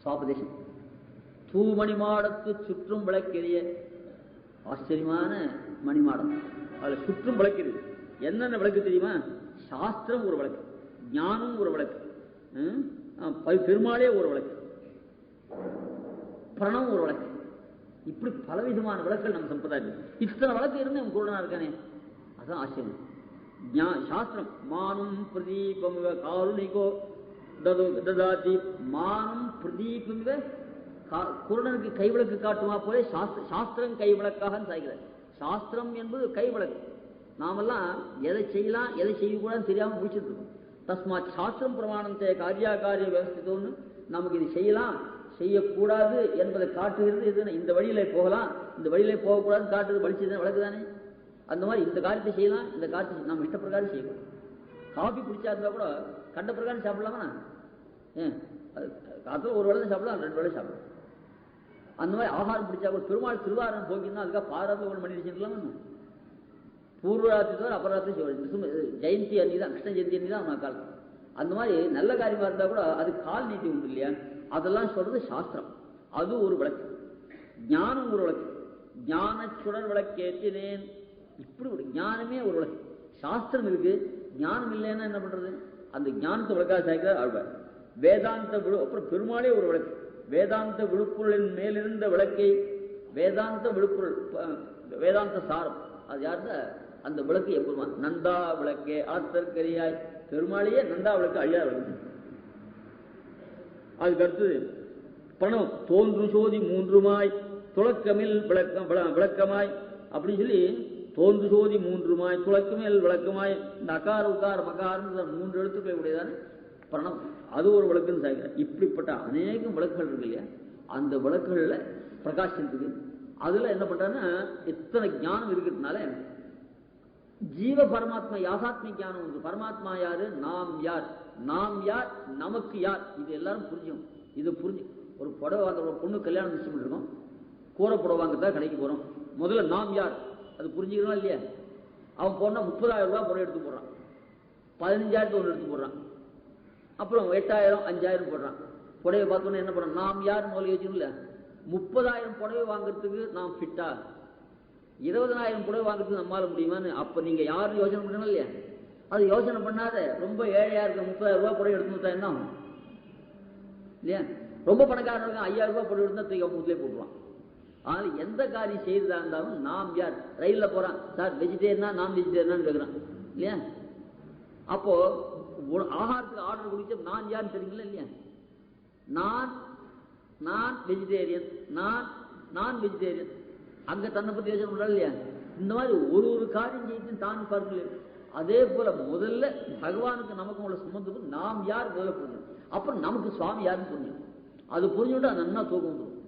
சுவாபதேசம். தூமணி மாடத்து சுற்றும் விளக்கெரிய ஆச்சரியமான மணிமாடம். அதுல சுற்றும் விளக்கு. என்னென்ன விளக்கு தெரியுமா? சாஸ்திரம் ஒரு விளக்கு, ஞானம் ஒரு விளக்கு, பெருமாளே ஒரு விளக்கு, பிரணம் ஒரு விளக்கு. இப்படி பலவிதமான விளக்குகள் நம்ம சம்பிரதாயம். இத்தனை விளக்கு இருந்து அவன் குருடனா இருக்கானே, அதான் ஆச்சரியம். சாஸ்திரம் மானும் பிரதீபம் காருணிகோ ததாதி. மானும் பிரதீபம் குருடனுக்கு கைவிளக்கு காட்டுமா போல சாஸ்திரம் கைவிளக்காக சாய்கிறார். சாஸ்திரம் என்பது கைவிளக்கு. நாமெல்லாம் எதை செய்யலாம் எதை செய்யக்கூடாதுன்னு தெரியாம முடிச்சுட்டு இருக்கோம். தஸ்மாத் சாஸ்திரம் பிரமாணத்தை காரியாகாரிய விவஸ்தித்தோன்னு நமக்கு இது செய்யலாம் செய்யக்கூடாது என்பதை காட்டுகிறது. இது இந்த வழியில போகலாம் இந்த வழியில போகக்கூடாதுன்னு காட்டுறது வலிச்சது வழக்கு தானே. அந்த மாதிரி இந்த காரியத்தை செய்யலாம் இந்த காரியத்தை நம்ம இஷ்ட பிரகாரம் செய்யக்கூடாது. காஃபி குடிச்சா இருந்தா கூட கண்ட பிரகாரம் சாப்பிடலாமா? காத்துல ஒரு வேளை சாப்பிடலாம், 2 வேளை சாப்பிடலாம். அந்த மாதிரி ஆகாரம் பிடிச்சா கூட பெருமாள் திருவாரம் போக்கினா அதுக்காக பாராட்டு ஒன்று பண்ணி வச்சுக்கலாமா? பூர்வராத்திரி தவிர அபராத்திரி ஜெயந்தி அன்னிதான், கிருஷ்ண ஜெயந்தி அன்னிதான் அவன் காலம். அந்த மாதிரி நல்ல காரியமா இருந்தா கூட அது கால் நீட்டி உண்டு இல்லையா? அதெல்லாம் சொல்றது சாஸ்திரம். அது ஒரு விளக்கு. ஞானம் ஒரு விளக்கு. ஞான சுடர் விளக்கேற்றினேன். இப்படி ஒரு ஞானமே ஒரு விளக்கு. சாஸ்திரம் இருக்கு, ஞானம் இல்லைன்னா என்ன பண்றது? அந்த ஞானத்தை விளக்காக சாய்க்கிறார் ஆழ்வார். வேதாந்த அப்புறம் பெருமாளே ஒரு விளக்கு. வேதாந்த விழுப்புரலின் மேலிருந்த விளக்கை, வேதாந்த விழுப்புரல் வேதாந்த சாரம் அது யாருன்னா அந்த விளக்கு எப்பெருமான். நந்தா விளக்கே ஆத்தற்கரியாய். பெருமாளையே நந்தா விளக்கு அழியா விளக்கு. அதுக்கு அடுத்தது பணம் தோன்று சோதி மூன்றுமாய் துளக்கமில் விளக்கமாய் அப்படின்னு சொல்லி தோன்று சோதி மூன்றுமாய் துளக்கமில் விளக்கமாய். இந்த அகார உகார மகாரம் 3 எழுத்துக்களை உடையதான பிரணம், அது ஒரு விளக்குன்னு சாய்க்கிறார். இப்படிப்பட்ட அநேகம் விளக்குகள் இருக்கு இல்லையா? அந்த விளக்குகள்ல பிரகாசம் இருக்குது. அதுல என்ன பண்றாருன்னா இத்தனை ஞானம் இருக்கிறதுனால ஜீவ பரமாத்மா யாசாத்மிக ஞானம் உண்டு. பரமாத்மா யாரு, நாம் யார், நாம் யார், நமக்கு யார், இது எல்லாரும் புரிஞ்சும். இது புரிஞ்சு ஒரு புடவை வாங்க, ஒரு பொண்ணு கல்யாணம் நிச்சயம் பண்ணிருக்கோம், கூரை புடவை வாங்கத்தான் கடைக்கு போறோம். முதல்ல நாம் யார் அது புரிஞ்சுக்கிறோம் இல்லையா? அவன் போனா 30,000 ரூபாய் புடவை எடுத்து போடுறான், 15,000 ஒன்று எடுத்து போடுறான், அப்புறம் 8,000 5,000 போடுறான். புடவை பார்த்தோன்னா என்ன பண்றான்? நாம் யார் முதல்ல யோசிக்கணும்ல. 30,000 புடவை வாங்குறதுக்கு நாம் ஃபிட்டா? 20,000 புடவை வாங்குறதுக்கு நம்மளால முடியுமான்னு அப்ப நீங்க யாரும் யோசனை பண்ணணும் இல்லையா? அது யோசனை பண்ணாத ரொம்ப ஏழையா இருக்க 30,000 ரூபாய் புடவை எடுத்து கொடுத்தா என்ன ஆகும் இல்லையா? ரொம்ப பணக்காரங்க 5,000 ரூபாய் புடவை எடுத்தா தூக்கி முதலே போட்டுருவான். ஆனால் எந்த காரியம் செய்யறதா இருந்தாலும் நாம் யார். ரயில்ல போறான், சார் வெஜிடேரியனா நான் வெஜிடேரியனான்னு கேட்கிறான் இல்லையா? அப்போ ஆகாரத்துக்கு ஆர்டர் கொடுத்து நான் யாருன்னு தெரியுங்களா இல்லையா? நான் வெஜிடேரியன், நான் வெஜிடேரியன். அங்க தன்னை பத்தி யோசனை பண்றா இல்லையா? இந்த மாதிரி ஒரு காரியம் செய்து தான் பார்க்கல. அதே போல முதல்ல பகவானுக்கு நமக்கு உள்ள சம்பந்தம் நாம் யார் முதல்ல புரிஞ்சு, அப்புறம் நமக்கு சுவாமி யாருன்னு புரிஞ்சு. அது புரிஞ்சுட்டா நன்னா தூக்கம் வந்துடும்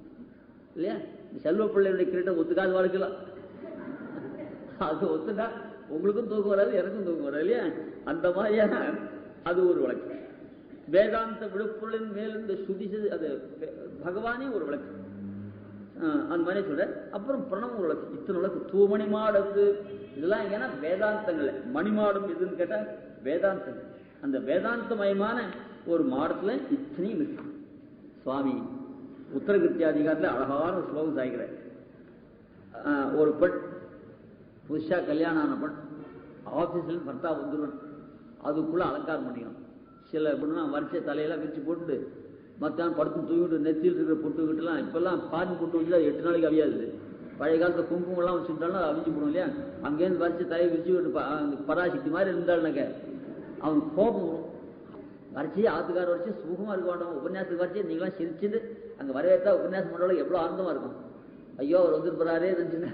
இல்லையா? செல்வ பிள்ளையுடைய கிரீட்டம் ஒத்துக்காது வாழ்க்கலாம். அது ஒத்துட்டா உங்களுக்கும் தூக்கம் வராது, எனக்கும் தூக்கம் வராது இல்லையா? அந்த மாதிரியான அது ஒரு வழக்கு. வேதாந்த விழுப்புரலின் மேல் இந்த சுதிசது அது பகவானே ஒரு விளக்கு. அந்த மாதிரி சொல்ற. அப்புறம் பிரணம் ஒரு விளக்கு. இத்தனை விளக்கு. தூமணி மாடத்து இதெல்லாம் எங்கன்னா வேதாந்தங்கள். மணிமாடம் எதுன்னு கேட்டா வேதாந்தங்கள். அந்த வேதாந்தமயமான ஒரு மாடத்துல இத்தனையும் இருக்கு. சுவாமி உத்தரகிருத்தியாதிகாரத்தில் அழகான ஒரு ஸ்லோகம் சாய்கிற. ஒரு பெண் புதுசா கல்யாணம் ஆன பெண் ஆபீஸ்ல பர்த்தா வந்துடுவன், அதுக்குள்ள அலங்காரம் பண்ணிக்கணும். சில பொண்ணு வரிசை தலையெல்லாம் விரிச்சு போட்டு மத்தியானம் படுத்து தூக்கிட்டு நெத்தியில் இருக்கிற பொட்டுக்கிட்டுலாம் இப்பெல்லாம் பாதி பொட்டு வச்சு 8 நாளைக்கு அவியாது. பழைய காலத்துல குங்குமம் எல்லாம் வச்சுட்டாலும் அவிச்சு போடும் இல்லையா? அங்கேருந்து வரிசை தலையை விரிச்சு விட்டு பராசக்தி மாதிரி இருந்தாள்னாக்க அவன் கோபம் வரும். வரிசையே ஆத்துக்கார வரிசை சுகமா இருக்க வேண்டாம். உபன்யாசத்துக்கு வரிசையை நீங்களாம் சிரிச்சுட்டு அங்க வரவேற்றா உபன்யாசம் பண்றவங்க எவ்வளவு ஆனந்தமா இருக்கும். ஐயோ அவர் வந்துருப்பாரே நினைச்சுன்னா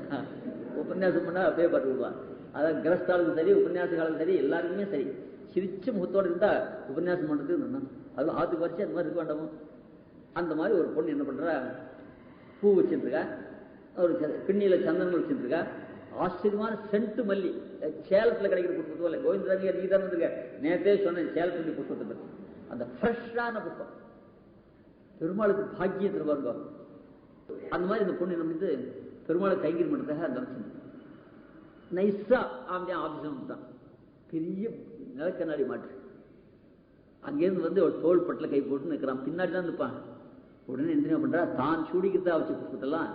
உபன்யாசம் பண்ணா அப்படியே பார்த்து விடுவான். அதான் கிரஸ்தாளுக்கும் சரி உபன்யாசகாலுக்கும் சரி எல்லாருக்குமே சரி சிரிச்சு முகத்தோடு இருந்தா உபன்யாசம் பண்றதுக்கு அது ஆத்துக்கு வரிசை அந்த மாதிரி இருக்க வேண்டாமோ? அந்த மாதிரி ஒரு பொண்ணு என்ன பண்றா, பூ வச்சுருக்கா, ஒரு பின்னியில சந்தனங்கள் வச்சுருக்கா, ஆச்சரியமான சென்ட் மல்லி சேலத்துல கிடைக்கிற புஷ்பத்துவம் இல்லை. கோவிந்தராஜ் நீ தான் வந்துருக்க, நேற்றே சொன்னேன் சேலத்துல புஷ்பத்தை பற்றி. அந்த ஃப்ரெஷ்ஷான புஷ்பம் பெருமாளுக்கு பாக்கியத்தில் வருவாங்க. அந்த மாதிரி இந்த பொண்ணு என்ன வந்து பெருமாளுக்கு கைங்கரி பண்ணுறதுக்காக அந்த வச்சு நைஸா அப்படியே ஆபீஸ் வந்துட்டான். பெரிய நிலக்கண்ணாடி மாட்டு அங்கேருந்து வந்து ஒரு தோல் பட்டில் கை போட்டு நிற்கிறான். பின்னாடி தான் நிற்பான். உடனே என்ன பண்றா, தான் சூடிக்கிறதா வச்ச புஷ்பத்தெல்லாம்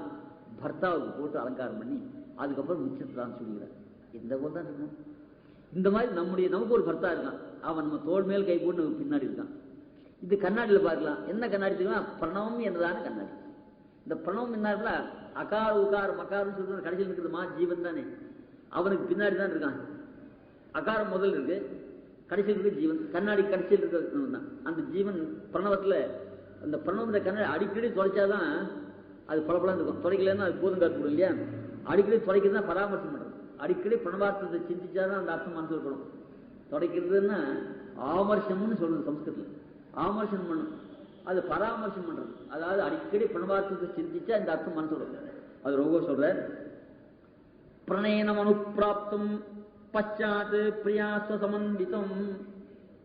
பர்த்தாவுக்கு போட்டு அலங்காரம் பண்ணி அதுக்கப்புறம் மிச்சத்தை தான் சூடிக்கிறார். இந்த போல் தான் இருக்கணும். இந்த மாதிரி நமக்கு ஒரு பர்த்தா இருக்கான், அவன் நம்ம தோல் மேல் கை போட்டு பின்னாடி இருக்கான். இது கண்ணாடியில பார்க்கலாம். என்ன கண்ணாடி தெரியுமா? பிரணவம் என்றதான கண்ணாடி. இந்த பிரணவம் என்ன, அகார் உகார் மகார்னு சொல்றது கடைசியில் இருக்கிறது ஜீவன் தானே, அவனுக்கு பின்னாடி தான் இருக்கான். அகாரம் முதல் இருக்கு, கடைசியில் இருக்க ஜீவன், கண்ணாடி கடைசியில் இருக்கிறது தான் அந்த ஜீவன். பிரணவத்துல அந்த பிரணவம் கண்ணாடி அடிக்கடி தொலைச்சாதான் அது பலப்படம் இருக்கும். தொலைக்கலன்னா அது போதும் காட்டு இல்லையா? அடிக்கடி தொலைக்கிறது தான் பராமரிசம் பண்றது. அடிக்கடி பிரணவார்த்தத்தை சிந்திச்சாதான் அந்த அர்த்தம் மனசில் படும். தொலைக்கிறதுன்னா ஆமர்ஷம்னு சொல்றது சம்ஸ்கிருதத்துல. ஆமர்ஷம் பண்ணும், அது பராமர்சம் பண்றது. அதாவது அடிக்கடி பிரணவார்த்தத்தை சிந்திச்சா இந்த அர்த்தம் மனசு. அது ரொம்ப சொல்ற, பிரணயனம் அனுப்பிராப்தம் பச்சாத் பிரியாஸ்வ சமன்விதம்.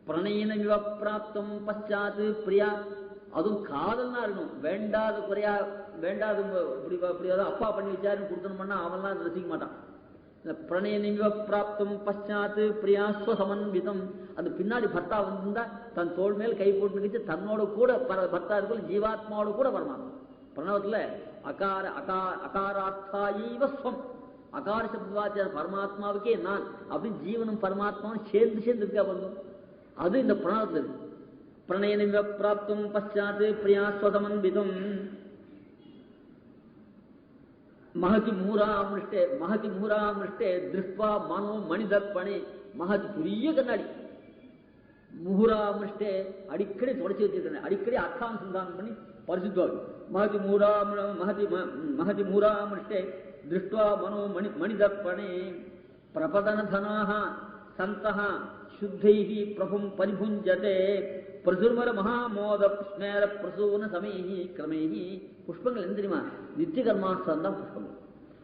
பிரணயனமிவ பிராப்தம் பச்சாத் பிரியா, அதுவும் காதல்னா இருக்கணும். வேண்டாத குறையா வேண்டாத இப்படி அப்பா பண்ணி வச்சாருன்னு கொடுத்தணும் பண்ணா அவன்லாம் ரசிக்க மாட்டான். பிரணயனிவ பிராப்தம் பச்சாத் பிரியாஸ்வ சமன்விதம். அது பின்னாடி பர்த்தா வந்திருந்தா தன் தோல் மேல் கை போட்டு தன்னோட கூட பர்த்தா இருக்கும், ஜீவாத்மாவோட கூட வரமாட்டான். பிரணவத்துல அகார அகாரார்த்தாயீவஸ்வம், அகார சப்தவாச்சார பரமாத்மாவுக்கே நான் அப்படின்னு ஜீவனும் பரமாத்மாவும் சேர்ந்து இருக்கா பாருங்க. அது இந்த பிரணவத்துல இருக்கு. பிரணயனிவ பிராப்தம் பச்சாத் பிரியாஸ்வ சமன்விதம். महति मुहूरामृष्टे दृष्ट्वा मनो मणिदर्पणे. महति பெரிய கண்ணாடி முஹூராமృష్टे அடிக்கடி தொடச்சி வச்சிருக்கேன், அடிக்கடி அர்த்தானுசந்தானம் பண்ணி பரிசுத்தவாகும். महति मुहूरामृष्टे दृष्ट्वा मनो मणिदर्पणे. प्रपदनधनाः सन्तः शुद्धैः प्रभुं परिभुञ्जते. பிரசுர்மர மகாமோத ஸ்மேர பிரசூன சமேஹி கிரமேஹி. புஷ்பங்கள் என்ன தெரியுமா? நித்திய கர்மானுஷ்டான் தான் புஷ்பங்கள்.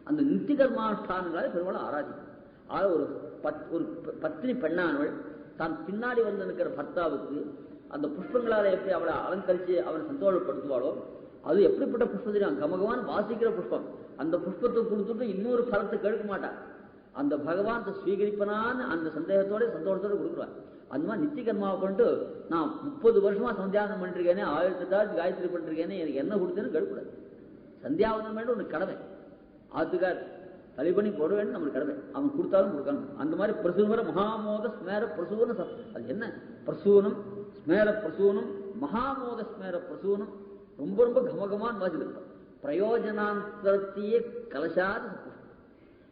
அந்த நித்திய கர்மானுஷ்டானங்களால பெருமாள் ஆராதிக்கும். ஆக ஒரு பத்னி பெண்ணானவள் தான் பின்னாடி வந்து நிற்கிற பர்த்தாவுக்கு அந்த புஷ்பங்களால எப்படி அவளை அலங்கரிச்சு அவனை சந்தோஷப்படுத்துவாளோ, அது எப்படிப்பட்ட புஷ்பம் தெரியும்? கமகவான் வாசிக்கிற புஷ்பம். அந்த புஷ்பத்தை கொடுத்துட்டு இன்னொரு பலத்தை கெடுக்க மாட்டான். அந்த பகவான் ஸ்வீகரிப்பனான்னு அந்த சந்தேகத்தோட சந்தோஷத்தோட கொடுக்குறான். அந்த மாதிரி நித்திய கர்மாவை பண்ணிட்டு நான் 30 வருஷமா சந்தியாவனம் பண்ணிருக்கேனே, 1008 காயத்ரி பண்ணிருக்கேனே, எனக்கு என்ன கொடுத்தேன்னு கெடுக்கூடாது. சந்தியாவனம் வேணும் ஒன்று கடமை, ஆத்துக்கார் தலைபணி போட வேண்டும் நம்மளுக்கு கடமை. அவன் கொடுத்தாலும் கொடுக்கணும். அந்த மாதிரி பிரசூன மகாமோத ஸ்மேர பிரசூன. அது என்ன பிரசூனம், ஸ்மேர பிரசூனம், மகாமோத ஸ்மேர பிரசூனம். ரொம்ப ரொம்ப கமகமான் வாசிக்கிறோம். பிரயோஜனாந்தரத்தையே கலசாத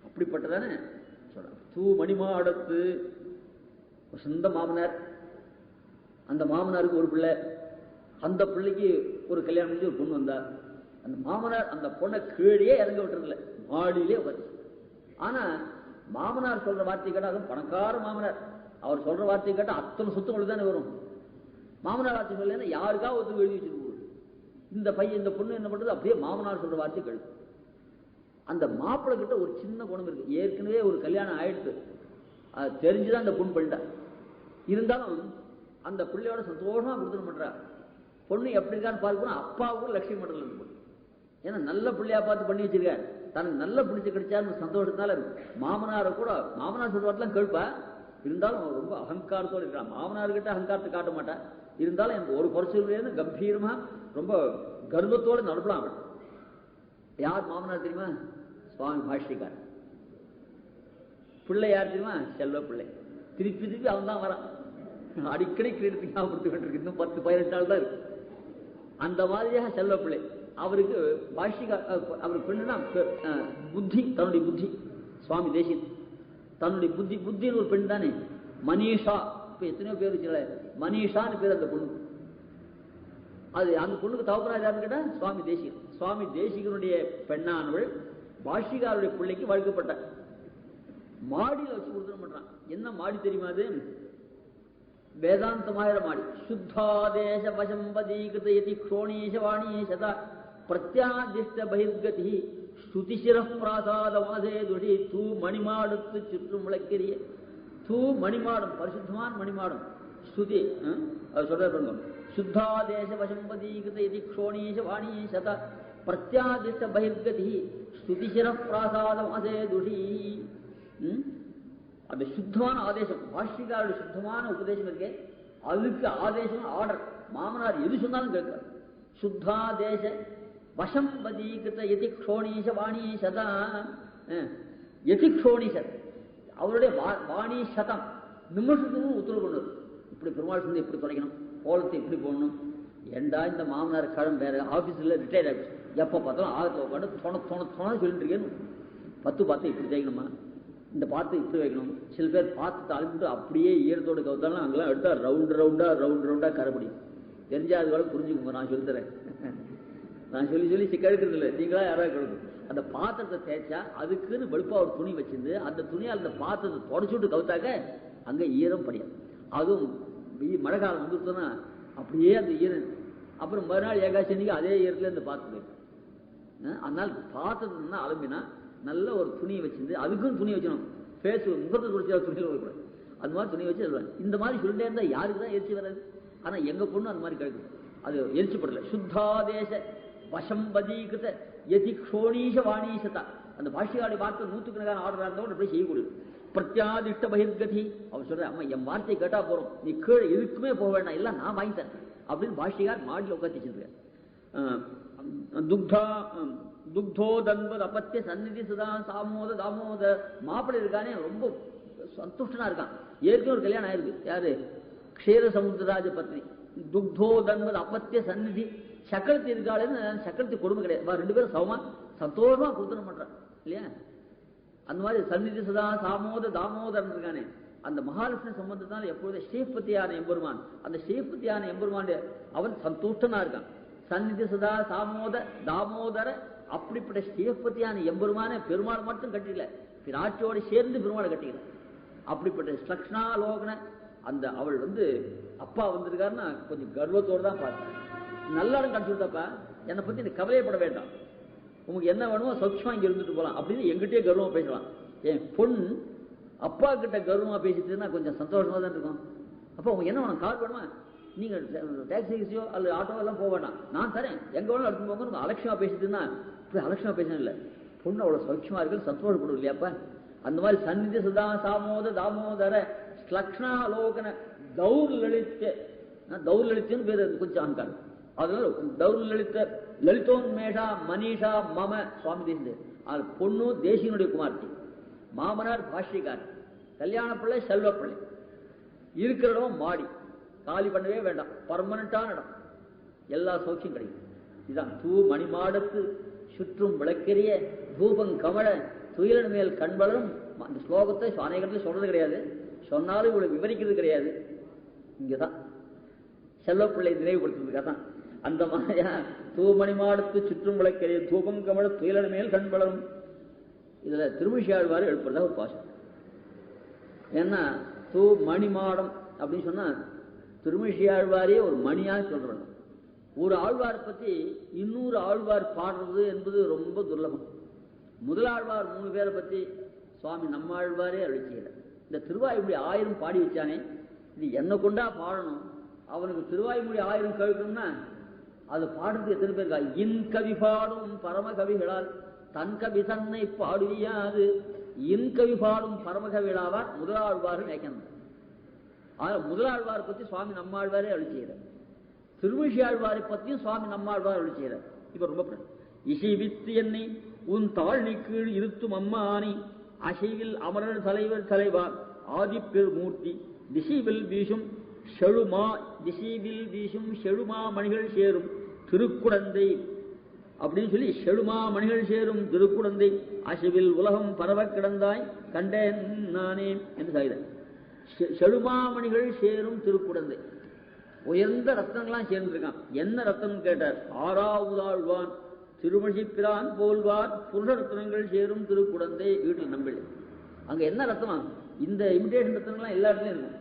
அப்படிப்பட்டதானே சொல்ற. தூ மணிமாடத்து சொந்த மாமனார், அந்த மாமனாருக்கு ஒரு பிள்ளை, அந்த பிள்ளைக்கு ஒரு கல்யாணம் முடிஞ்சு ஒரு பொண்ணு வந்தா, அந்த மாமனார் அந்த பொண்ணை கீழே இறங்க விட்டுறதில்ல, மாடியிலே உட்காந்து. ஆனா மாமனார் சொல்ற வார்த்தை கேட்டா, அதுவும் பணக்கார மாமனார், அவர் சொல்ற வார்த்தை கேட்டா அத்தனை சொத்துங்களுக்கு தானே வரும். மாமனார் வார்த்தை சொல்லலைன்னா யாருக்காக ஒருத்தர் எழுதி வச்சிருக்கோம். இந்த பையன் இந்த பொண்ணு என்ன பண்றது, அப்படியே மாமனார் சொல்ற வார்த்தை கேள்வி. அந்த மாப்பிள்ளை கிட்ட ஒரு சின்ன குணம் இருக்கு. ஏற்கனவே ஒரு கல்யாணம் ஆயிடுச்சு, அது தெரிஞ்சுதான் அந்த பொண்ணு பண்ணிட்டா. இருந்தாலும் அந்த பிள்ளையோட சந்தோஷமா கொடுத்துட பண்றா. பொண்ணு எப்படி இருக்கான்னு பார்க்கணும், அப்பாவுக்கும் லட்சுமி மண்டலம் இருக்கு. ஏன்னா நல்ல பிள்ளையா பார்த்து பண்ணி வச்சிருக்காரு, தனக்கு நல்ல பிடிச்சு கிடைச்சாரு சந்தோஷத்தினால மாமனாரை கூட மாமனார் சொல்றதெல்லாம் கேட்பா. இருந்தாலும் ரொம்ப அகங்காரத்தோடு இருக்கிறான். மாமனார்கிட்ட அகங்காரத்தை காட்ட மாட்டா. இருந்தாலும் எனக்கு ஒரு குறைச்சல் கம்பீரமா ரொம்ப கர்வத்தோடு நடப்பலாம். யார் மாமனார் தெரியுமா? சுவாமி பாஷ்யக்கார். பிள்ளை யார் தெரியுமா? செல்வ பிள்ளை. திருப்பி திருப்பி அவன் தான் வரான். அடிக்கடி கிரீடத்துக்கு ஞாபகப்படுத்தி கொண்டிருக்கு. இன்னும் 10-18 நாள் தான் இருக்கு. அந்த மாதிரியாக செல்வ பிள்ளை. அவருக்கு பாஷ்யக்கார், அவருக்கு பெண்ணுனா புத்தி, தன்னுடைய புத்தி. சுவாமி தேசிகன் தன்னுடைய புத்தின்னு ஒரு பெண் தானே. மனிஷா, இப்ப எத்தனையோ பேர் வச்சுக்கல, மனிஷான்னு பேர் அந்த பொண்ணு. அது அந்த பொண்ணுக்கு தவப்பனார் யாருன்னு கேட்டா சுவாமி தேசிகன். சுவாமி தேசிகனுடைய பெண்ணானவள் பாஷ்யக்காருடைய பிள்ளைக்கு வழக்கப்பட்ட மாடியில் வச்சு கொடுத்துட பண்றான். என்ன மாடி தெரியுமா? அது வேதாந்தமாயிர மாடி. சுத்தாதேச வசம்பதீகிருதயதி க்ஷோணீஷ வாணீஷதா பிரத்யாதிஷ்ட பகிர்கதி ஸ்துதிசிர பிராசாத வாசே துஷி தூ மணிமாடத்து சுற்றும் விளக்கிறிய. தூ மணிமாடம், பரிசுத்தமான மணிமாடம். ஸ்துதி அது சொல்ற. சுத்தாதேச வசம்பதீகிருதயதி க்ஷோணீஷ வாணீஷதா பிரத்யாதிஷ்ட பகிர்கதி ஸ்துதிசிர பிராசாத வாசே துஷி. அந்த சுத்தமான ஆதேசம், பாஷ்யக்காருடைய சுத்தமான உபதேசம் இருக்கே, அதுக்கு ஆதேசம் ஆர்டர். மாமனார் எது சொன்னாலும் கேட்கார். சுத்தா தேச வசம் வதீகிருத யதிக்ஷோணீஷ வாணீஷதா யதிக்ஷோணீஷர் அவருடைய வாணி சதம் நிமிஷத்துக்கு உத்தரவு கொண்டு இப்படி பெருமாள் சொல்லி இப்படி தொலைக்கணும், கோலத்தை இப்படி போடணும். ஏண்டா இந்த மாமனார் கிழமை வேற ஆஃபீஸில் ரிட்டையர் ஆகிடுச்சு, எப்போ பார்த்தாலும் ஆகத்தில் உட்காந்து தொண சொல்லிட்டு இருக்கேன்னு 10 பார்த்து இப்படி தேய்க்கணுமா, இந்த பார்த்து இப்படி வைக்கணும். சில பேர் பார்த்து தாழ்ந்துட்டு அப்படியே ஈரத்தோடு கவுத்தாலும் அங்கெல்லாம் எடுத்தா ரவுண்டா கரைப்படி தெரிஞ்சா அது கூட புரிஞ்சுக்கோங்க. நான் சொல்லித்தரேன், நான் சொல்லி கழுக்கிறது இல்லை, நீங்களா யாராவது கழுக்கும். அந்த பாத்திரத்தை தேய்ச்சா அதுக்குன்னு வெளுப்பா ஒரு துணி வச்சிருந்து அந்த துணியால் அந்த பாத்திரத்தை தொடச்சு விட்டு கவுத்தாக்க அங்கே ஈரம் படியாது. அதுவும் மழை காலம் வந்துருத்தோன்னா அப்படியே அந்த ஈரம், அப்புறம் மறுநாள் ஏகாசனிக்கு அதே ஈரத்துல இந்த பாத்திரம் போயிடும். அதனால பாத்திரத்துனா அலம்பினா நல்ல ஒரு துணியை வச்சிருந்து அதுக்குன்னு துணி வச்சிடணும். ஃபேஸ் முகத்தை குடிச்சா துணியில் வரக்கூடாது, அது மாதிரி துணி வச்சு எழுதுவாங்க. இந்த மாதிரி சொல்லிட்டே இருந்தால் யாருக்கு தான் எரிச்சி வராது. ஆனால் எங்கள் பொண்ணு அந்த மாதிரி கிடைக்கும், அது எரிச்சிப்படலை. சுத்தாதேச வசம்பதீகிருத யதிக்ஷோணீஷ வாணீஷதா அந்த பாஷிகாடி வார்த்தை 100கணக்கான ஆர்டர் இருந்தவங்க அப்படியே செய்யக்கூடாது. பிரத்யாதிஷ்ட பகிர்கதி அவர் சொல்ற, அம்மா என் வார்த்தையை கேட்டா போறோம், நீ கீழே எதுக்குமே போக வேண்டாம், எல்லாம் நான் வாங்கித்தேன் அப்படின்னு பாஷிகார் மாடியில் உட்காந்து வச்சிருக்காரு. துக்தோ தன்பது அப்பத்திய சந்நிதி சுதா சாமோத தாமோத மாப்பிள்ளை இருக்கானே ரொம்ப சந்துஷ்டனா இருக்கான். ஏற்கனவே ஒரு கல்யாணம் ஆயிருக்கு, யாரு க்ஷீர சமுத்திரராஜ பத்னி. துக்தோ தன்பது அப்பத்திய சந்நிதி சக்கரத்தி இருக்காளேன்னு சக்கரத்தி கொடுமை கிடையாது, 2 பேரும் சமமா சந்தோஷமா கொடுத்துட மாட்டான் இல்லையா. அந்த மாதிரி சந்நிதி சுதா சாமோத தாமோதரன் இருக்கானே அந்த மகாலட்சுமி சம்பந்தத்தால் எப்பொழுது ஸ்ரீபதியான எம்பெருமான், அந்த ஸ்ரீபதியான எம்பெருமான் அவன் சந்தோஷனா இருக்கான். சந்நிதி சுதா சாமோத தாமோதர அப்படிப்பட்ட ஸ்ரீபதியான எம்பெருமான பெருமாள் மட்டும் கட்டிக்கல, பிராட்சியோடு சேர்ந்து பெருமாளை கட்டிக்கல. அப்படிப்பட்ட ஸ்லக்ஷணாலோகன அந்த அவள் அப்பா வந்திருக்காருன்னா கொஞ்சம் கர்வத்தோடு தான் பார்த்தேன். நல்ல இடம் கட்டி கொடுத்தப்பா, என்னை பத்தி நீ கவலையப்பட வேண்டாம், உங்களுக்கு என்ன வேணுமோ சௌட்சமா இங்க இருந்துட்டு போகலாம் அப்படின்னு எங்கிட்டே கர்வமா பேசலாம். என் பொண் அப்பா கிட்ட கர்வமா பேசிட்டுன்னா கொஞ்சம் சந்தோஷமா தான் இருக்கும். அப்போ உங்களுக்கு என்ன வேணும், கார் வேணுமா, நீங்க டாக்ஸியோ அல்லது ஆட்டோ எல்லாம் போக வேண்டாம், நான் தரேன், எங்க வேணும் எடுத்து போங்க. அலட்சியமா பேசிட்டுன்னா இப்படி அலட்சியமா பேசணும் இல்லை, பொண்ணு அவ்வளவு சௌட்சமா இருக்கு, சந்தோஷப்படும் இல்லையாப்பா. அந்த மாதிரி சந்நிதி சுதா சாமோத தாமோதர ஸ்லக்ஷணாலோகன தௌர்லலித்துன்னு பேர் கொஞ்சம் அங்காரு. அதனால தௌர்லலித்த லலிதோன்மேஷா மனிஷா மம சுவாமி தேசிய அது பொண்ணு தேசியனுடைய குமார்த்தி, மாமனார் பாஷ்யக்கார், கல்யாண பிள்ளை செல்வ பிள்ளை, இருக்கிற இடம் மாடி, காலி பண்ணவே வேண்டாம், பர்மனண்டான இடம், எல்லா சௌக்கியம் கிடைக்கும். இதுதான் தூ மணிமாடத்து சுற்றும் விளக்கெரிய தூபம் கமல துயிலன் மேல் கண்வளரும். அந்த ஸ்லோகத்தை அநேகத்தில் சொல்றது கிடையாது, சொன்னாலும் இவ்வளவு விவரிக்கிறது கிடையாது. இங்கதான் செல்வப்பிள்ளை நினைவுபடுத்துறதுக்காக தான் அந்த மாதிரியா தூமணி மாடத்து சுற்றும் விளக்கெரிய தூபம் கமல துயிலன் மேல் கண் வளரும். இதுல திருமிஷியாழ்வாறு எழுப்புறதா ஒரு பாசம். ஏன்னா தூ மணி மாடம் அப்படின்னு சொன்னா திருமிஷியாழ்வாரே ஒரு மணியா சொல்றாங்க. ஒரு ஆழ்வார் பத்தி இன்னொரு ஆழ்வார் பாடுறது என்பது ரொம்ப துர்லபம். முதலாழ்வார் 3 பேரை பத்தி சுவாமி நம்மாழ்வாரே அருளி செய்யறார். இந்த திருவாய்மொழி 1000 பாடி வச்சானே, இது என்ன கொண்டா பாடணும், அவனுக்கு திருவாய்மொழி 1000 கேட்கணும்னா அது பாடுறது எத்தனை பேருக்கா. இன் கவி பாடும் பரமகவிகளால் தன் கவி தன்னை பாடுவியாது. இன் கவி பாடும் பரமகவிழாவார் முதலாழ்வார் நினைக்கணும். முதலாழ்வார் பத்தி சுவாமி நம்மாழ்வாரே அருளி செய்யறார். திருமிஷியாழ்வாரை பத்தியும் சுவாமி நம்மாழ்வார் அருளி செய்யறார். இப்ப ரொம்ப இசை வித்து என்னை உன் தாழ்நி கீழ் இருத்தும் அம்மானி அசைவில் அமரர் தலைவர் தலைவார் ஆதிப்பெரு மூர்த்தி திசைவில் வீசும் செழுமா மணிகள் சேரும் திருக்குடந்தை அப்படின்னு சொல்லி செழுமா மணிகள் சேரும் திருக்குடந்தை அசைவில் உலகம் பரவ கிடந்தாய் கண்டேன் நானே என்று சாய்கிறார். செழுமாமணிகள் சேரும் திருக்குடந்தை, உயர்ந்த ரத்னங்களாம் சேர்ந்திருக்கான். என்ன ரத்னம் கேட்டார். 6வது ஆழ்வான் திருமழிப்பிரான் போல்வார் புருஷ ரத்னங்கள் சேரும் திருக்குடந்தை வீட்டில் நம்பில். அங்க என்ன ரத்னம், இந்த இமிடேஷன் ரத்னங்கள்லாம் எல்லா இடத்துலையும் இருக்கும்,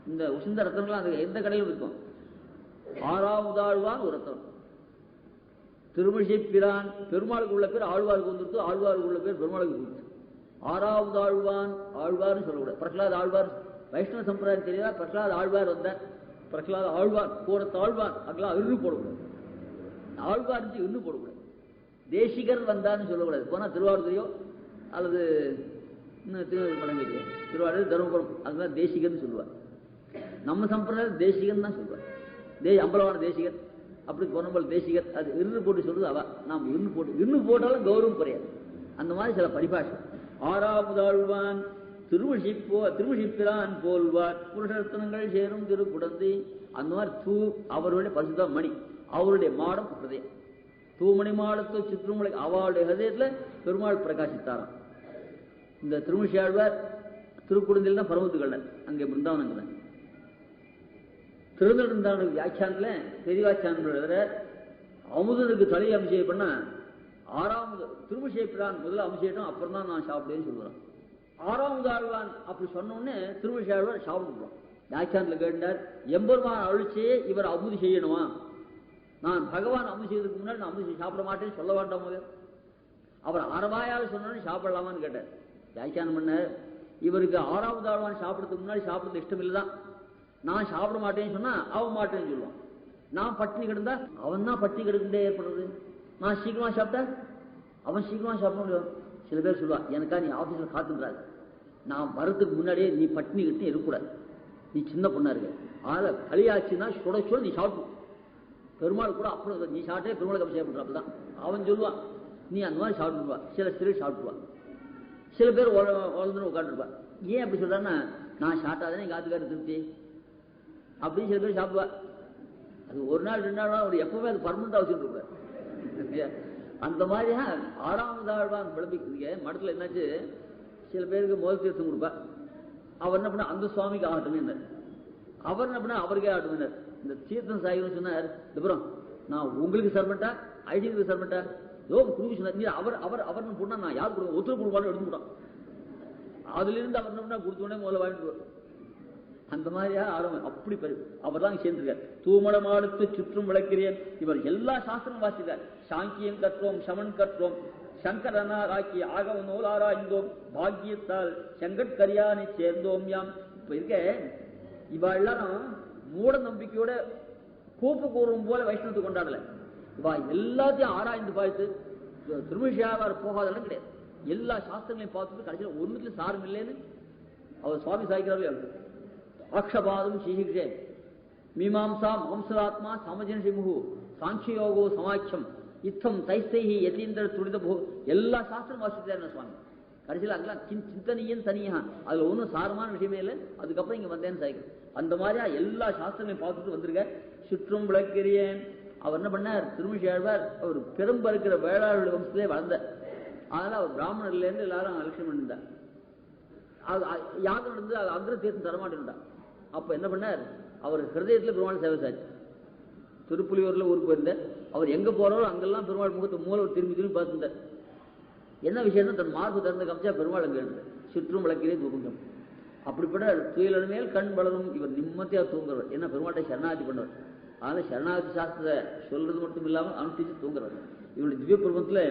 இந்த உசிந்த ரத்னங்கள்லாம் அது எந்த கடையிலும் இருக்கும். 6வது ஆழ்வான் ஒரு ரத்னம். திருமழிப்பிரான் பெருமாளுக்கு உள்ள பேர் ஆழ்வாருக்கு வந்துருக்கு, ஆழ்வாருக்கு உள்ள பேர் பெருமாளுக்கு கொடுத்து. 6வது ஆழ்வான் ஆழ்வார்னு சொல்லக்கூடாது. பிரகலாத் ஆழ்வார் வைஷ்ணவ சம்பிரதாயம் தெரியாதா, பிரகலாத் ஆழ்வார் வந்தார், பிரகலாத் ஆழ்வார் கூடத்து ஆழ்வார் அங்கெல்லாம் இரு போடக்கூடாது, ஆழ்வார் இன்னு போடக்கூடாது. தேசிகர் வந்தார்னு சொல்லக்கூடாது. போனா திருவாரூரையோ அல்லது திருமடங்கையோ திருவாரூர் தருமபுரம் அதுதான் தேசிகர்னு சொல்லுவார். நம்ம சம்பிரதாயம் தேசிகன் தான் சொல்லுவார். அம்பலவான தேசிகர் அப்படி பொன்னம்பல் தேசிகர் அது இருந்து போட்டு சொல்றது அவ. நாம் இன்னு போட்டாலும் கௌரவம் குறையாது. அந்த மாதிரி சில பரிபாஷை. ஆறாவதாழ்வான் திருமுஷிப்பிரான் போல்வார் புருஷரத்தனங்கள் சேரும் திருக்குடந்தை. அந்த மாதிரி அவருடைய பரிசுத்த மணி, அவருடைய மாடம் ஹிருதயம். தூமணி மாடத்து சிற்றுமலை அவளுடைய ஹதயத்துல பெருமாள் பிரகாசித்தாராம். இந்த திருமுஷியாழ்வார் திருக்குடந்தையில் தான் பரமத்துக்கல்ல, அங்கே பிருந்தாவனங்க திருநெடுந்தான வியாக்கியானத்துல பெரியவாச்சான அமுதனுக்கு தலையை அபிஷேகம் பண்ண 6வது திருமுஷேப்பிரான் முதல்ல அபிஷேகம், அப்புறம் தான் நான் சாப்பிடுவேன்னு சொல்லுறேன். 6வது ஆழ்வான் அப்படி சொன்னோடனே திருமுஷியாழ்வார் சாப்பிட்டுருவோம். வியாக்கியானத்துல கேட்டார், எம்பெருமான் அழிச்சே இவர் அமுதி செய்யணுமா? நான் பகவான் அமுதி செய்யறதுக்கு முன்னாடி நான் அமுதி சாப்பிட மாட்டேன்னு சொல்ல வேண்டாம். அவர் அறவாயால் சொன்னோன்னு சாப்பிடலாமான்னு கேட்டார். வியாக்கியானம் பண்ண, இவருக்கு 6வது ஆழ்வான் சாப்பிடறதுக்கு முன்னாடி சாப்பிடுறது இஷ்டம் இல்லைதான். நான் சாப்பிட மாட்டேன்னு சொன்னா அவன் மாட்டேன்னு சொல்லுவான். நான் பட்டினி கிடந்தா அவன் தான் பட்டினி கிடக்குண்டே ஏற்படுறது. நான் சீக்கிரமா சாப்பிட்டா அவன் சீக்கிரமா சாப்பிட முடியும். சில பேர் சொல்லுவான், எனக்கா நீ ஆபீஸ்ல காத்துக்கிறாரு, நான் வரதுக்கு முன்னாடியே நீ பட்டினி கிட்ட இருக்கக்கூடாது, நீ சின்ன பொண்ணா இருக்க, ஆக களியாச்சுன்னா சுட சுட நீ சாப்பிடு. பெருமாள் கூட அப்புறம் நீ சாப்பிட்டே பெருமாளுக்கு அபிஷேகம் பண்றாப்புதான் அவன் சொல்லுவான். நீ அந்த மாதிரி சாப்பிட்டுருவா. சில ஸ்திரீ சாப்பிட்டுருவான். சில பேர் வளர்ந்து உட்காந்துருப்பா. ஏன் அப்படி சொல்றான்னா, நான் சாப்பிட்டாதானே எங்க ஆத்துக்காரு திருப்தி அப்படின்னு சில பேர் சாப்பிடுவா. அது ஒரு நாள் 2 நாள் ஒரு எப்பவுமே அது பர்மனண்டா வச்சுட்டு இருப்பார். அந்த மாதிரியா 6வது ஆழ்வான் விளம்பிக்கிறீங்க. மடத்துல என்னாச்சு, சில பேருக்கு முதல் தீர்த்தம் கொடுப்பா. அவர் என்ன பண்ண, அந்த சுவாமிக்கு ஆகட்டுமே, அவர் என்ன பண்ண அவருக்கே ஆகட்டுமே. இந்த தீர்த்தம் சாயின்னு சொன்னார், அப்புறம் நான் உங்களுக்கு சர்மெண்டா ஐடிக்கு சர்மெண்டா ஏதோ குடுக்க சொன்னார். அவர் அவர் அவர்னு போனா நான் யார் கொடுக்க ஒத்துழைப்பு கொடுப்பாலும் எடுத்துக்கிட்டோம். அதுல இருந்து அவர் என்ன பண்ணா கொடுத்தோடனே முதல்ல வாங்கிட்டு. அந்த மாதிரியா ஆரம்பம் அப்படி அவர் தான் சேர்ந்திருக்கார். தூமடமாடுத்து சுற்றும் விளக்கிறேன். இவர் எல்லா சாஸ்திரம் வாசித்தார். சாங்கியம் கற்றோம், சமன் கற்றோம், சங்கரனார் ஆக்கி ஆகவ நூலாராய்ந்தோம், பாக்கியத்தால் செங்கட்கரியானை சேர்ந்தோம் யாம். இப்ப இருக்க இவ எல்லாரும் மூட நம்பிக்கையோட கூப்பு கூறும் போல வைஷ்ணவத்தை கொண்டாடல. இவா எல்லாத்தையும் ஆராய்ந்து பார்த்து திருமிஷியாவார் போகாதெல்லாம் கிடையாது. எல்லா சாஸ்திரங்களையும் பார்த்துட்டு கடைசியில் ஒன்றுத்துல சாரம் இல்லைன்னு அவர் சுவாமி சாய்க்கிறார்கள். ஆக்ஷபாதம் சீகிஷே மீமாம்சா மாம்சராத்மா சமஜனசிமுகு சாங்கியோகோ சமாட்சம் இத்தம் தைஸ்தைஹி யதீந்திர துரித போ எல்லா சாஸ்திரம் வாசித்தார் சுவாமி. கடைசியில் அதெல்லாம் சிந்தனையும் தனியா, அதுல ஒன்றும் சாரமான விஷயமே இல்லை. அதுக்கப்புறம் இங்க வந்தேன்னு சாய்க்கிறேன். அந்த மாதிரியா எல்லா சாஸ்திரங்களையும் பார்த்துட்டு வந்திருக்க. சுற்றும் விளக்கிறேன். அவர் என்ன பண்ணார், திருமிஷியாழ்வார் அவர் பெரும்ப இருக்கிற வேளாளர் வம்சத்திலே வளர்ந்தார். அதனால அவர் பிராமணர்ல இருந்து எல்லாரும் அலட்சியம் பண்ணிருந்தார். யாகம் நடந்து அது அக்ர தீர்த்தம் தரமாட்டேன்ட்டார். அப்ப என்ன பண்ணார், அவர் ஹிருதயத்துல பெருமாள் சேவை சார். திருப்புலியூர்ல ஊருக்கு போயிருந்தார். அவர் எங்க போறாரோ அங்கெல்லாம் பெருமாள் முகத்தை மூல திரும்பி திரும்பி பார்த்துட்டார். என்ன விஷயம்னா, தன் மார்பு திறந்து காமிச்சா பெருமாள் அங்க எழுந்தார். சுற்றும் விளக்கிறே தூக்கம். அப்படிப்பட்ட துயிலன் மேல் கண் வளரும். இவர் நிம்மதியா தூங்குறவர். ஏன்னா பெருமாட்டை சரணாகதி பண்ணவர். அதனால சரணாகதி சாஸ்திரத்தை சொல்றது மட்டும் இல்லாமல் அனுஷ்டிச்சு தூங்குறவர். இவருடைய திவ்ய பிரபந்தத்துல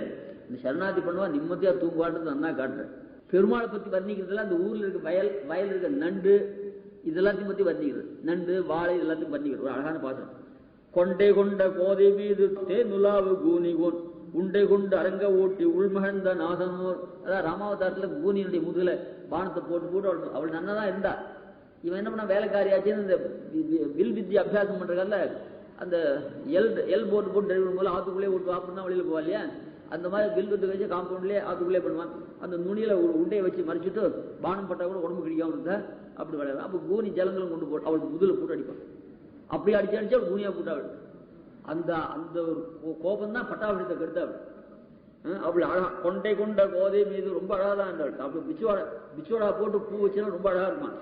இந்த சரணாகதி பண்ணுவா நிம்மதியா தூங்குவான்றது நன்னா காட்டுறேன். பெருமாளை பத்தி வர்ணிக்கிறதுல அந்த ஊர்ல இருக்க வயல் இருக்க நண்டு இதெல்லாத்தையும் பத்தி வர்ணிக்கிறது. நண்டு வாழை இதெல்லாத்தையும் வர்ணிக்கிறது. ஒரு அழகான பாசனம். கொண்டை கொண்ட கோதை மீது தேனுலாவு கூனிகோன் உண்டை கொண்டு அரங்க ஓட்டி உள்மகழ்ந்த நாசனோர். அதான் ராமாவதாரத்துல கூனியினுடைய முதுகுல பானத்தை போட்டு அவள் நன்னதான் இருந்தா. இவன் என்ன பண்ண, வேலைக்காரியாச்சுன்னு இந்த வில் வித்தியை அபியாசம் பண்றதுல அந்த எல் போட்டு டெலிவரி போல ஆத்துக்குள்ளே ஓட்டு ஆப்பிட்டு வெளியில போவா இல்லையா, அந்த மாதிரி வில் வித்து வச்சு காம்பவுண்ட்லேயே ஆத்துக்குள்ளே பண்ணுவான். அந்த நுனியில ஒரு உண்டையை வச்சு மறைச்சிட்டு பானம் பட்டா கூட உடம்பு கிடைக்காம இருந்தா அப்படி விளையாடும். அப்ப கூனி ஜலங்களும் கொண்டு போட்டு அவள் முதுகுல போட்டு அடிப்பான். அப்படி அடிச்சு அவள் கூனியா போட்டு அவள் அந்த அந்த ஒரு கோபம் தான் பட்டாபிஷத்தை கெடுத்த அவள். அப்படி அழகா கொண்டை கொண்ட கோதை மீது ரொம்ப அழகாதான் இருந்தாள். அப்படி பிச்சுவாடா போட்டு பூ வச்சுன்னா ரொம்ப அழகா இருக்குமா.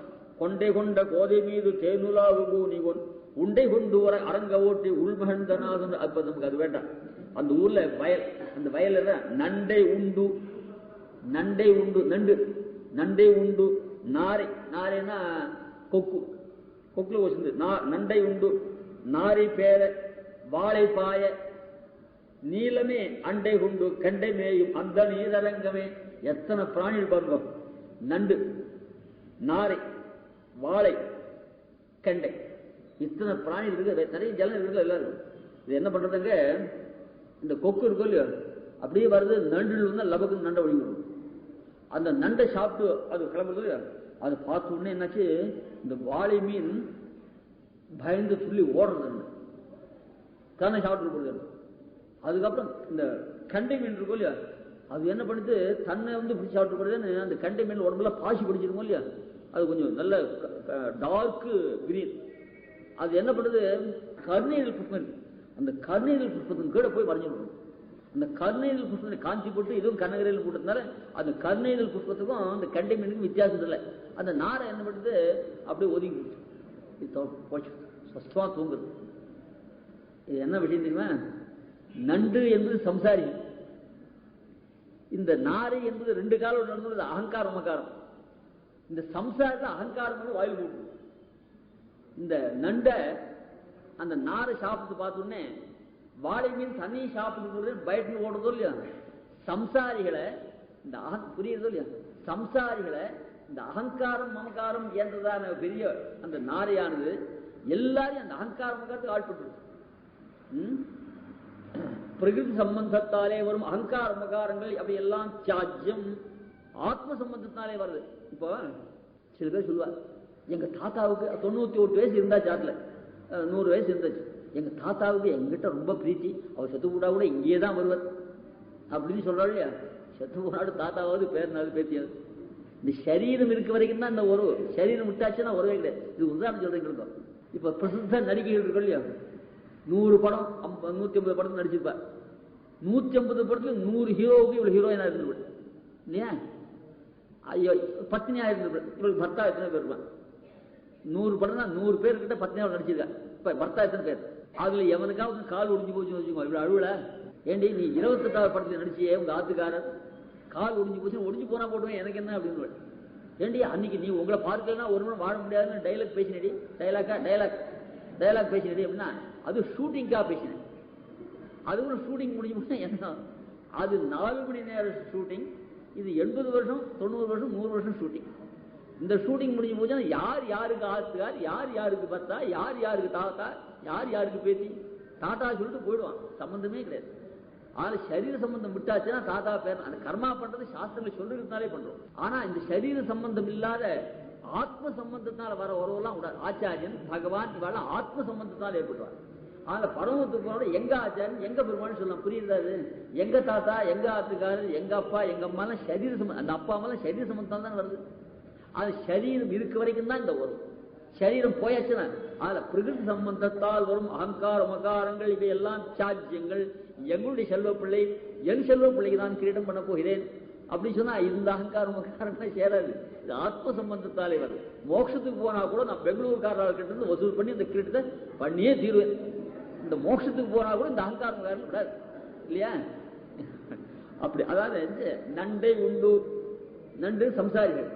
கொண்டை கொண்ட கோதை மீது தேனுலாவு கூனிகொன் உண்டை கொண்டு வர அரங்க ஓட்டி உள்மகழ்ந்த நாதன். அப்ப நமக்கு அது வேண்டாம். அந்த ஊர்ல வயல், அந்த வயல்ல நண்டை உண்டு நண்டை உண்டு நாரைன்னா கொக்குல வசந்து நண்டை உண்டு நாரை பேர வாழை பாய நீளமே அண்டை உண்டு கண்டை மேயும் அந்த நீரரங்கமே. எத்தனை பிராணி பாருங்க, நண்டு நாரை வாழை கண்டை இத்தனை பிராணி இருக்கு. நிறைய ஜலம் இருக்கு எல்லாரும். இது என்ன பண்றதுங்க, இந்த கொக்கு இருக்கும் இல்லையோ அப்படியே வருது. நண்டில் வந்து லபக்கு நண்டை ஒழிக்கணும். அந்த நண்டை சாப்பிட்டு அது கிளம்புறது. அதை பார்த்த உடனே என்னாச்சு, இந்த வாழை மீன் பயந்து சொல்லி ஓடுறது. தன்னை சாப்பிட்டு போடுது. அதுக்கப்புறம் இந்த கண்டை மீன் இருக்கும் இல்லையா, அது என்ன பண்ணுது, தன்னை வந்து பிடிச்சி சாப்பிட்டு போடுதுன்னு அந்த கண்டை மீன் உடம்புல பாசி பிடிச்சிருக்கும் இல்லையா, அது கொஞ்சம் நல்ல டார்க்கு கிரீன். அது என்ன பண்ணுது, கர்ணீரல் புஷ்பம் இருக்கு, அந்த கர்ணீரல் புஷ்பத்தின் கீழே போய் வரைஞ்சிடணும். அந்த கர்ணீரல் புஷ்பத்தை காஞ்சி போட்டு இதுவும் கனகரையில் போட்டதுனால அந்த கர்ணீரல் புஷ்பத்துக்கும் அந்த கண்டை மீனுக்கும் வித்தியாசம் இல்லை. அந்த நாரை என்ன பண்ணுது, அப்படியே ஒதுங்கி போச்சு, சஸ்தமா தூங்குது. இது என்ன விஷயம் தெரியுமா, நண்டு என்பது சம்சாரி, இந்த நாரை என்பது ரெண்டு காலம் நடந்தது அகங்காரம் மகாரம். இந்த சம்சாரத்தை அகங்காரம் வாயில் போட்டு இந்த நண்டை அந்த நாரை சாப்பிட்டு பார்த்தோன்னே வாழை மீன் தண்ணி சாப்பிட்டு பயட்டு ஓடுறதோ இல்லையா, சம்சாரிகளை இந்த புரியுறதோ இல்லையா, சம்சாரிகளை இந்த அகங்காரம் மமகாரம் என்றதான பெரிய அந்த நாரையானது எல்லாரையும் அந்த அகங்காரம் மமகாரத்துக்கு ஆட்பட்டு பிரகிருதி சம்பந்தத்தாலே வரும் அகங்கார மகாரங்கள் அப்படி எல்லாம் தியாஜ்யம் ஆத்ம சம்பந்தத்தாலே வருது. இப்போ சில பேர் சொல்லுவார், எங்க தாத்தாவுக்கு 91 வயசு இருந்தா சாட்டில் 100 வயசு இருந்துச்சு, எங்க தாத்தாவுக்கு எங்கிட்ட ரொம்ப பிரீத்தி, அவர் செத்து போட்டா கூட இங்கேயே தான் வருவார் அப்படின்னு சொல்றாள் இல்லையா. செத்து போனாடு தாத்தாவது பேர்னாவது பேத்தியாவது. இந்த சரீரம் இருக்க வரைக்கும் தான் இந்த உறவு, சரீரம் விட்டாச்சுன்னா உறவே கிடையாது. இது உதாரணம் சொல்றீங்க இருக்கும். இப்ப பிரசித்த நடிகைகள் இருக்கும் இல்லையா, 100 படம் 150 படத்தில் நடிச்சிருப்பார். 150 படத்துல 100 ஹீரோவுக்கு இவ்வளவு ஹீரோயினா இருந்துருப்பார் இல்லையா. ஐயோ பத்னியா இருந்திருப்பார், இவளுக்கு பர்த்தா எத்தனை பேர் இருப்பான். 100 படம் தான் 100 பேர்கிட்ட பத்னியாவில் நடிச்சிருக்கா. இப்ப பர்த்தா எத்தனை பேர், அதுல எவனுக்காவது கால் ஒடிஞ்சு போச்சுன்னு வச்சுக்கோ, இவ்வளவு அழுவல ஏண்டி நீ 28வது படத்துல நடிச்சியே உங்க ஆத்துக்காரர் கால் ஒடிஞ்சு போச்சு, ஒடிஞ்சு போனா போடுவேன் எனக்கு என்ன அப்படின்னு. ஏண்டி அன்னைக்கு நீ உங்களை பார்க்கலன்னா ஒரு மணி வாழ முடியாதுன்னு டைலாக் பேசினடி, டைலாக் பேசினடி அப்படின்னா அது ஷூட்டிங்கா பேசினேன். அது கூட ஷூட்டிங் முடிஞ்சு என்ன, அது 4 மணி நேரம் ஷூட்டிங், இது 80 வருஷம் 90 வருஷம் 100 வருஷம் ஷூட்டிங். இந்த ஷூட்டிங் முடிஞ்சு போச்சு யார் யாருக்கு ஆத்துக்கார், யார் யாருக்கு பத்தா, யார் யாருக்கு தாத்தா, யார் யாருக்கு பேத்தி, தாத்தா சொல்லிட்டு போயிடுவான், சம்பந்தமே கிடையாது. ஆனா சரீர சம்பந்தம் விட்டாச்சுன்னா தாத்தா பேர். அந்த கர்மா பண்றது சாஸ்திரங்களை சொல்லிருந்தாலே பண்றோம். ஆனா இந்த சரீர சம்பந்தம் இல்லாத ஆத்ம சம்பந்தத்தினால வர உறவெல்லாம் கூடாது. ஆச்சாரியன் பகவான் இவாள ஆத்ம சம்பந்தத்தினால ஏற்படுவார். ஆனா பரமத்துக்கு போனோட எங்க ஆச்சாரியன் எங்க பெருமான்னு சொல்லலாம், புரியுது. எங்க தாத்தா எங்க ஆத்துக்காரர் எங்க அப்பா எங்க அம்மா எல்லாம் சரீர சம்பந்தம், அந்த அப்பா அம்மா எல்லாம் சரீர சம்பந்தம் தான் வருது. அது சரீரம் இருக்க வரைக்கும் தான் இந்த வரும். சரீரம் போயாச்சுன்னா அதுல பிரகிருதி சம்பந்தத்தால் வரும் அகங்கார மகாரங்கள் இவையெல்லாம் சாஜ்யங்கள். எங்களுடைய செல்வ பிள்ளை என் செல்வ பிள்ளைக்கு தான் கிரீடம் பண்ண போகிறேன் அப்படின்னு சொன்னா இந்த அகங்கார மகாரங்கள் சேராது. இது ஆத்ம சம்பந்தத்தாலே வருது. மோட்சத்துக்கு போனா கூட நான் பெங்களூர்காரர்கிட்ட இருந்து வசூல் பண்ணி இந்த கிரீடத்தை பண்ணியே தீர்வேன். இந்த மோட்சத்துக்கு போனா கூட இந்த அகங்கார மகாரம் கூடாது இல்லையா. அப்படி அதாவது நண்டை உண்டு, நண்டு சம்சாரிகள்,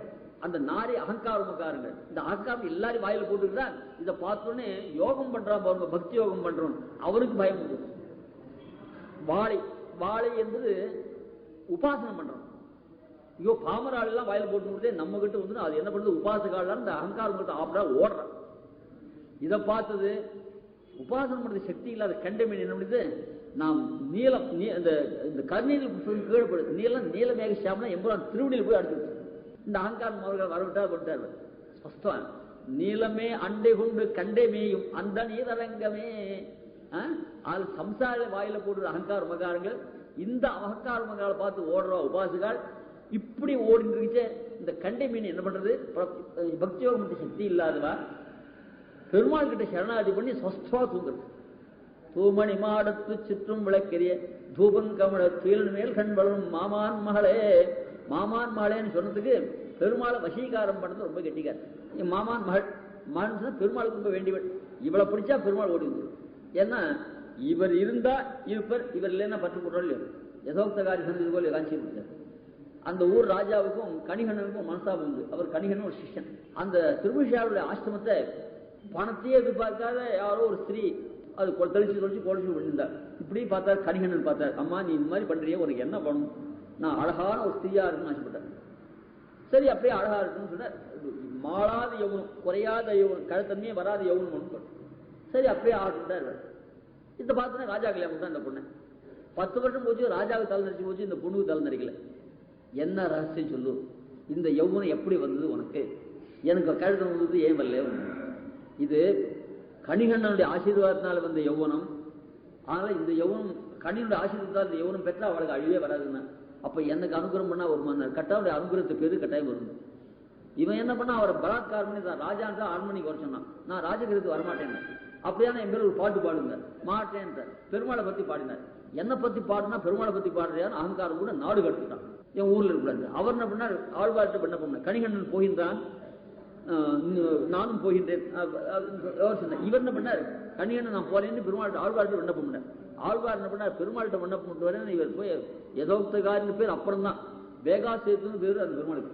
அந்த நாரி அகங்கார மகாரங்கள். இந்த அகங்காரம் எல்லாரும் வாயில போட்டுக்கிறார். இதை பார்த்தோன்னே யோகம் பண்றான் பாருங்க, பக்தி யோகம் பண்றோம், அவருக்கு பயம் உண்டு. வாழை, வாழை என்பது உபாசனம் பண்றோம். ஐயோ பாமராள் எல்லாம் வாயில போட்டு நம்ம கிட்ட வந்து அது என்ன பண்ணுது, உபாசகால இந்த அகங்காரம் கிட்ட ஆப்படா ஓடுறான். இதை பார்த்தது உபாசனம் பண்றது சக்தி இல்லாத கண்டமீன் என்ன பண்ணுது, நாம் நீளம் இந்த கர்ணீரில் கீழப்படுது, நீளம் நீலமேக சாமனா எம்புறான் திருவடியில் போய் அடிச்சு இந்த அகங்காரம் அவர்கள் வரவிட்டார் கொண்டார். ஸ்பஷ்டம் நீளமே அண்டை கொண்டு கண்டே மேயும் அந்த நீதரங்கமே. அது சம்சார வாயில போடுற அகங்கார மகாரங்கள். இந்த அகங்கார மகாரை பார்த்து ஓடுற உபாசகால் இப்படி ஓடிட்டு இருந்துச்சு. இந்த கண்டை மீன் என்ன பண்றது, பக்தி யோகம் சக்தி இல்லாதவா பெருமாள் கிட்ட சரணாதி பண்ணி ஸ்வஸ்தா தூங்குறது. தூமணி மாடத்து சிற்றும் விளக்கெரிய தூபன் கமல துயிலின் மேல் கண் வளரும் மாமான் மகளே. மாமான் மகளேன்னு சொன்னதுக்கு பெருமாளை வசீகாரம் பண்ணது ரொம்ப கெட்டிக்கார். மாமான் மகள் மகன் சொன்னா பெருமாளுக்கு ரொம்ப வேண்டியவள். இவளை பிடிச்சா பெருமாள் ஓடி வந்து. ஏன்னா இவர் இருந்தா இருப்பர், இவர் இல்லைன்னா பற்று போடுறோம் இல்லையோ. யசோக்தகாரி சந்தது போல காஞ்சி கொடுத்தார். அந்த ஊர் ராஜாவுக்கும் கணிகண்ணனுக்கும் மனசாபம் உண்டு. அவர் கணிகன் ஒரு சிஷ்யன். அந்த திருவிஷாவுடைய ஆசிரமத்தை பணத்தையே எதிர்பார்க்காத யாரோ ஒரு ஸ்திரீ அது தெளிச்சு கொடிச்சு விழுந்தார். இப்படி பார்த்தார் கணிகண்ணன் பார்த்தார், அம்மா நீ இந்த மாதிரி பண்றியே, உனக்கு என்ன பண்ணணும், நான் அழகான ஒரு ஸ்திரீயா இருக்குன்னு ஆசைப்பட்டார். சரி அப்படியே அழகா இருக்குன்னு சொன்னார். மாளாத யவுனம், குறையாத யவுனம், கழுத்தன்மையே வராத யவுனம் ஒன்று. சரி அப்படியே ஆகிட்டார். இந்த பார்த்தோன்னா ராஜா கல்யாணம் தான். இந்த பொண்ணு 10 வருஷம் போச்சு, ராஜாவுக்கு தலை நடிச்சு போச்சு, இந்த பொண்ணுக்கு தலை நடிக்கல. என்ன ரகசியம் சொல்லு, இந்த யவுனம் எப்படி வந்தது உனக்கு, எனக்கு கழுத்து வந்தது ஏன் வரல. இது கணிகண்ணனுடைய ஆசீர்வாதத்தினால வந்த யௌவனம், அதனால இந்த யவனம் கண்ணினுடைய ஆசீர்வாதத்தால் இந்த யவனம் பெற்றா அவளுக்கு அழிவே வராதுன்னா, அப்ப எனக்கு அனுகிரகம் பண்ணா ஒரு மன்னர் கட்டாவுடைய அனுகிரகத்து பேரு கட்டாயம் வரும். இவன் என்ன பண்ணா அவரை பலாத்காரம் பண்ணி ராஜான் தான் ஆண்மணிக்கு வர சொன்னான். நான் ராஜகிரத்துக்கு வரமாட்டேன். அப்படியான என் பேர் ஒரு பாட்டு பாடுங்க மாட்டேன். பெருமாளை பத்தி பாடினார். என்னை பத்தி பாடுனா பெருமாளை பத்தி பாடுறான்னு அகங்காரம் கூட நாடு கடத்திட்டான். என் ஊர்ல இருக்கக்கூடாது. அவர் என்ன பண்ணார், ஆழ்வார்கிட்ட என்ன பண்ண, கணிகண்ணன் போகின்றான் நானும் போகின்றேன். இவர் என்ன பண்ணார், கணிகண்ணன் நான் போறேன்னு பெருமாள் ஆழ்வார்கிட்ட விண்ணப்பம் பண்ணார். ஆழ்வார் என்ன பண்ணார், பெருமாள்கிட்ட விண்ணப்பம் பண்ணிட்டு வரேன்னு இவர் போய் யதோக்தகாரின் பேர் அப்புறம் தான் வேகாசேத்துன்னு பேரு அந்த பெருமாளுக்கு.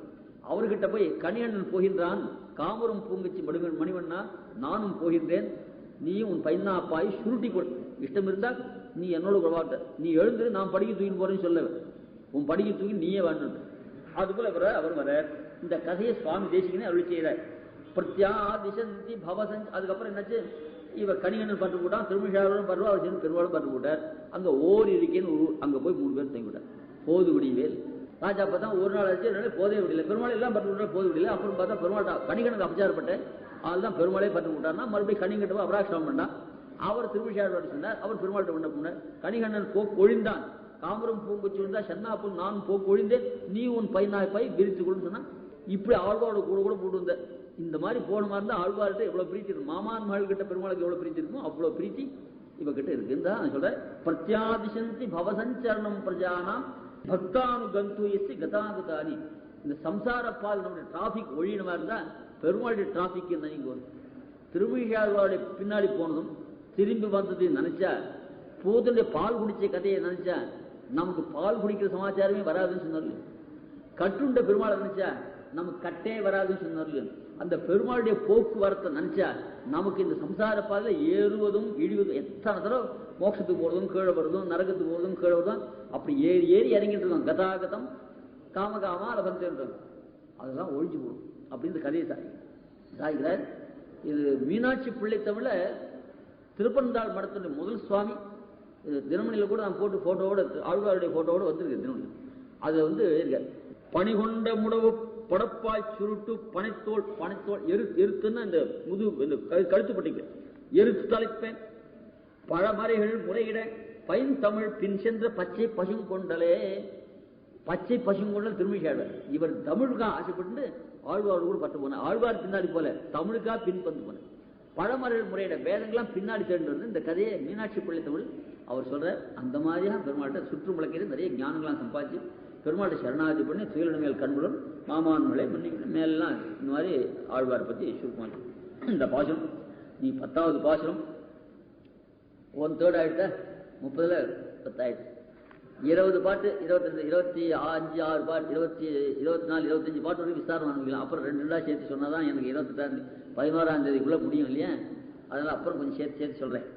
அவர்கிட்ட போய் கணிகண்ணன் போகின்றான், காமரம் பூங்கச்சி மணிவண்ணா நானும் போகின்றேன், நீயும் உன் பையனாப்பாய் சுருட்டி கொடு, இஷ்டம் இருந்தா நீ என்னோட குறவாட்ட நீ எழுந்து நான் படிக்க தூக்கின்னு போறேன்னு சொல்ல, உன் படிக்க தூக்கி நீயே வேணும். அது போல அவர் வர இந்த கதையை சுவாமி தேசிகனே அருள் செய்யறார். பிரத்யாதிசந்தி பவசன். அதுக்கப்புறம் என்னாச்சு, இவர் கணிகண்ணன் பட்டு போட்டான், திருமிஷாரும் பருவா, அவர் சேர்ந்து பெருமாளும் பட்டு போட்டார். அங்க ஓர் இருக்கேன்னு அங்க போய் 3 பேர் தங்கி விட்டார். போது விடிவேல் ராஜா பார்த்தா ஒரு நாள் ஆச்சு, போதே விடல, பெருமாள் எல்லாம் பட்டு விட்டார், போது விடல. அப்புறம் பார்த்தா பெருமாள் கணிகனுக்கு அபச்சாரப்பட்டேன், அதுதான் பெருமாளே பட்டு விட்டார்னா மறுபடியும் கணிகண்ட போய் அபராஷ்டிரம் பண்ணான். அவர் திருமிஷாரோட சொன்னார், அவர் பெருமாள்கிட்ட பண்ண போனார். கணிகண்ணன் போக்கு ஒழிந்தான், காமரம் பூங்குச்சி விழுந்தா சென்னாப்புல் நான் போக்கு ஒழிந்தேன், நீ உன் பையனாய் பை விரித்து கொடுன்னு சொன்னா. இப்படி ஆழ்வாரோட கூட போட்டு வந்த இந்த மாதிரி போன மாதிரி இருந்தா ஆழ்வார்கிட்ட எவ்வளவு பிரீத்தி இருக்கும், மாமான் மகள் கிட்ட பெருமாளுக்கு எவ்வளவு பிரீத்தி இருக்குமோ அவ்வளவு பிரீத்தி இவகிட்ட இருக்கு. நான் சொல்றேன், பிரத்யாதிசந்தி பவசஞ்சரணம் பிரஜானாம் பக்தானுகந்துயசி கதாகதானி. இந்த சம்சார பால் நம்முடைய டிராபிக் ஒழியணுமா இருந்தா பெருமாளுடைய டிராபிக் என்ன இங்க வரும். திருமிஷாழ்வாருடைய பின்னாடி போனதும் திரும்பி வந்ததையும் நினைச்சா, பூதனுடைய பால் குடிச்ச கதையை நினைச்சா நமக்கு பால் குடிக்கிற சமாச்சாரமே வராதுன்னு சொன்னார். கட்டுண்ட பெருமாளை நினைச்சா நமக்கு கட்டே வராதுன்னு சொன்னார். அந்த பெருமாளுடைய போக்குவரத்தை நினைச்சா நமக்கு இந்த சம்சார பாதையில ஏறுவதும் இழிவதும், எத்தனை தடவை மோட்சத்துக்கு போறதும் கீழே வருதும், நரகத்துக்கு போறதும் கீழே வருதும், அப்படி ஏறி ஏறி இறங்கிட்டு இருக்கோம். கதாகதம் காமகாமா லபந்தேன், அதெல்லாம் ஒழிஞ்சு போடும் அப்படின்னு கதையை சாய்கிறார். இது மீனாட்சி பிள்ளை தமிழ திருப்பந்தாள் மடத்தினுடைய முதல் சுவாமி. தினமணியில கூட நான் போட்டு போட்டோவோட ஆழ்வாருடைய போட்டோவோட வந்திருக்கு தினமணி. அது இருக்க பணிகொண்ட முடவு படப்பாய் சுருட்டு பனைத்தோல் எருத்துன்னா இந்த இந்த கழுத்து பட்டிக்கு எருத்து தலைப்பேன் பழமறைகள் முறையிட பைன் தமிழ் பின் சென்ற பச்சை பசுங்கொண்டலே. பச்சை பசுங்கொண்டல் திருமிஷாழ்வார். இவர் தமிழுக்காக ஆசைப்பட்டு ஆழ்வார் கூட பட்டு போன, ஆழ்வார் பின்னாடி போல தமிழுக்காக பின் வந்து போன. பழமறைகள் முறையிட வேதங்கள்லாம் பின்னாடி தேர்ந்து வந்து இந்த கதையை மீனாட்சி பிள்ளை தமிழ் அவர் சொல்ற. அந்த மாதிரியாக பெருமாள்கிட்ட சுற்று முளைக்கிறது நிறைய ஞானங்களாம் சம்பாதிச்சு பெருமாள்கிட்ட சரணாகதி பண்ணி துயிலிட மேல் கண்புடன் மாமான் மலை பண்ணி மேலாம் இந்த மாதிரி ஆழ்வார் பத்தி சுருக்கமாக. இந்த பாசுரம் நீ 10வது பாசுரம் 1/3 ஆயிடுத்த, 30ல 10 ஆயிடுச்சு. 20 பாட்டு 22 25 6 பாட்டு 24 25 பாட்டு வரைக்கும் விசாரம் ஆரம்பிக்கலாம். அப்புறம் 2 சேர்த்து சொன்னாதான் எனக்கு 11ஆம் தேதிக்குள்ள முடியும் இல்லையா. அதனால அப்புறம் கொஞ்சம் சேர்த்து சொல்றேன்.